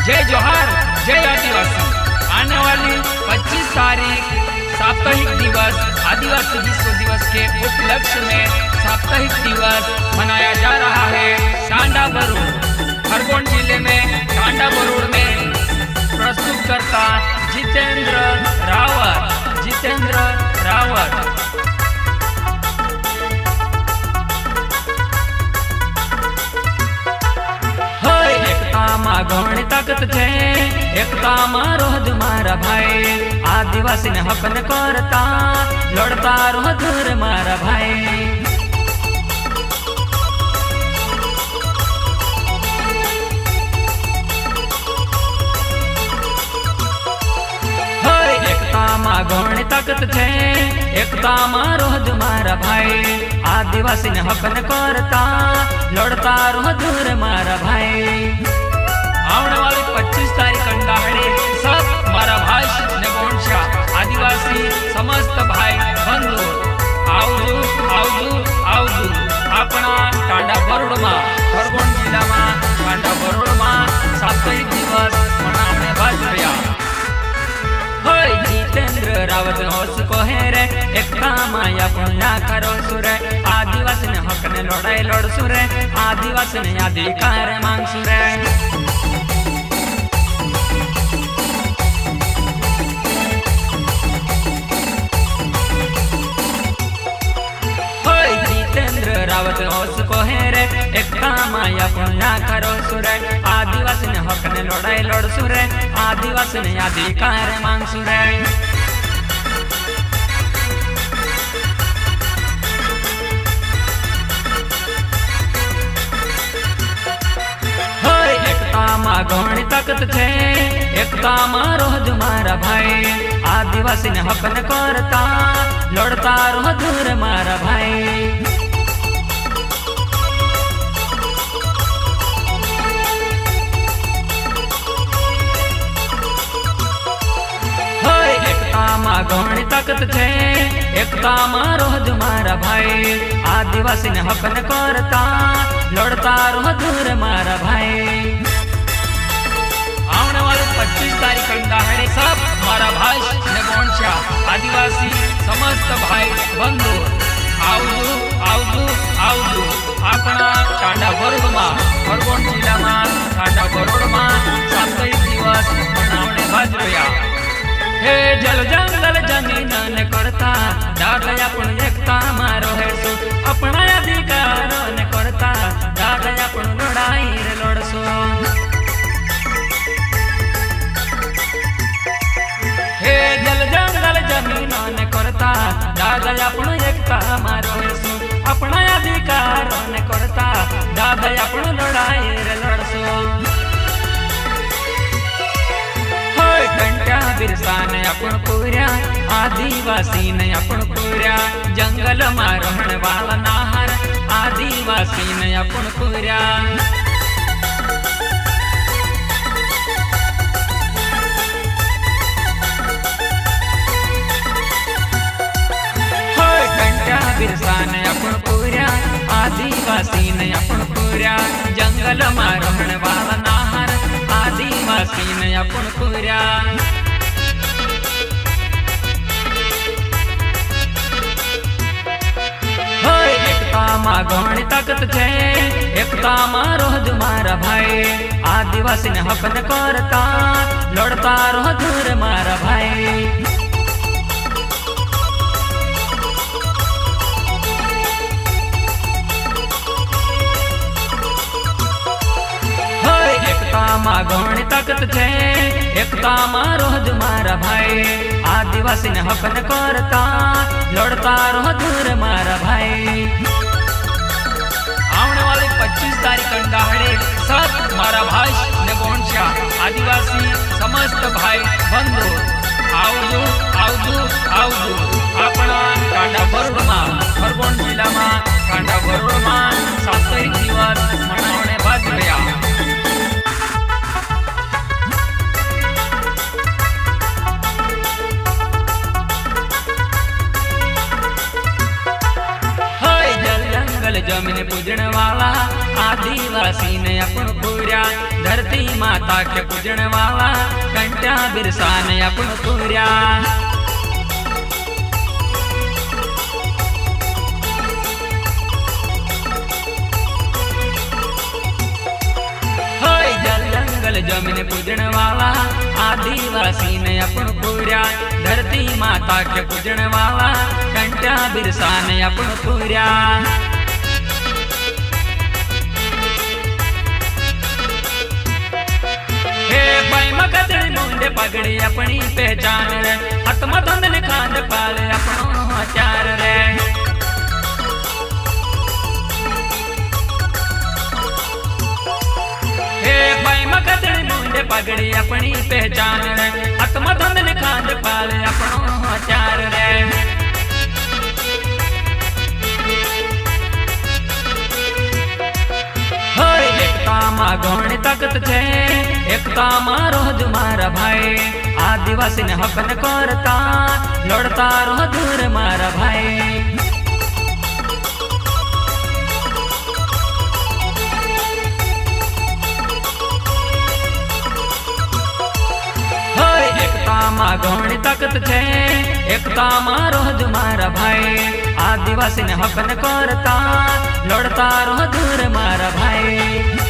जय जोहार, जय आदिवासी। आने वाली 25 तारीख साप्ताहिक दिवस आदिवासी विश्व दिवस के उपलक्ष्य में साप्ताहिक दिवस मनाया जा रहा है। टांडा बरूड खरगोन जिले में टांडा बरूड में प्रस्तुत करता जितेंद्र रावत। घणी ताकत छे एकता में रोज मारा भाई, आदिवासी ने हक न करता लड़ता रोज मारा भाई। एकता में घणी ताकत छे एकता में रोज मारा भाई, आदिवासी ने हक न करता लड़ता रोज मारा भाई। आने वाली 25 तारीख अंडाहड़े सब मारा भाष ने गोंशा आदिवासी समस्त भाई बंधु आवजू अपना टांडा बरूड में खरगोन जिला में टांडा बरूड में साप्ताहिक दिवस मनावने बाजरिया। जितेंद्र रावत होश को है रे एकता माया पुण्या करो सुरे, आदिवासी ने हक ने लड़ाई लड़ सुरे, आदिवासी ने अधिकार मांग सुरे। रावत होश को है रे एकता माया पुण्या करो सुरे, आदिवासी ने हक ने लड़ाई लड़ सुरे, आदिवासी ने अधिकार मांग सुरे। एकता में घणी ताकत छे एकता में रोज मारा भाई, आदिवासी ने हक न करता लड़ता रोज मारा भाई। घणी ताकत छे एकता में रोज मारा भाई, आदिवासी ने हक न करता लड़ता रोज मारा भाई। आने वाले 25 तारीख अंडाहड़े सब मारा भाष ने गोंशा आदिवासी समस्त भाई बंधु आवजू अपना टांडा बरूड में खरगोन जिला में टांडा बरूड में साप्ताहिक दिवस मनावने बाजरिया। हे जल जंगल जमीन ने करता दादा अपन एकता मारो है सो, अपना अधिकार ने करता दादा अपन लड़ाई रे लड़सो। हे जल जंगल जमीन ने करता दादा अपन एकता मारो है सो, अपना अधिकार ने करता दादा अपन लड़ाई रे लड़सो। बिरसा ने अपन पूर्या आदिवासी ने अपन पूर्या, जंगल में रहने वाला नाहर आदिवासी ने अपन पूर्या। बिरसा ने अपन पूर्या आदिवासी ने अपन पूर्या, जंगल में रहने वाला नाहर आदिवासी ने अपन पूर्या। घणी ताकत छे एकता में रोज मारा भाई, आदिवासी ने हक न करता लड़ता रोज मारा भाई। एकता में घणी ताकत छे एकता में रोज मारा भाई, आदिवासी ने हक न करता लड़ता रोज मारा भाई। आने वाली 25 तारीख अंडाहड़े सब मारा भाष ने गोंशा आदिवासी समस्त भाई बंधु आवजू अपना टांडा बरूड में खरगोन जिला में टांडा बरूड में साप्ताहिक दिवस मनावने बाजरिया। जमीन पूजन वाला आदिवासी ने अपन पूरा धरती माता के पूजन वाला घंटा बिरसा ने अपन पूर्या जल जमीन पूजन वाला आदिवासी ने अपन पूर्या धरती माता के पूजन वाला घंटा बिरसा ने अपन पूर्या हे भाई मगदड़ी मुंडे पगड़ी अपनी पहचान रे हाथ में धंधन खांड पाले अपनो हथियार रे पगड़ी अपनी पहचान रे आत्मा धंधन खांड पाले अपनो हथियार रे एकता मा घणी ताकत छे एकता मा रोज मारा भाई आदिवासी ने हक न करता लड़ता रहो दूर मारा भाई घणी ताकत छे एकता में रोज मारा भाई आदिवासी ने हक न करता लड़ता रहो दूर मारा भाई।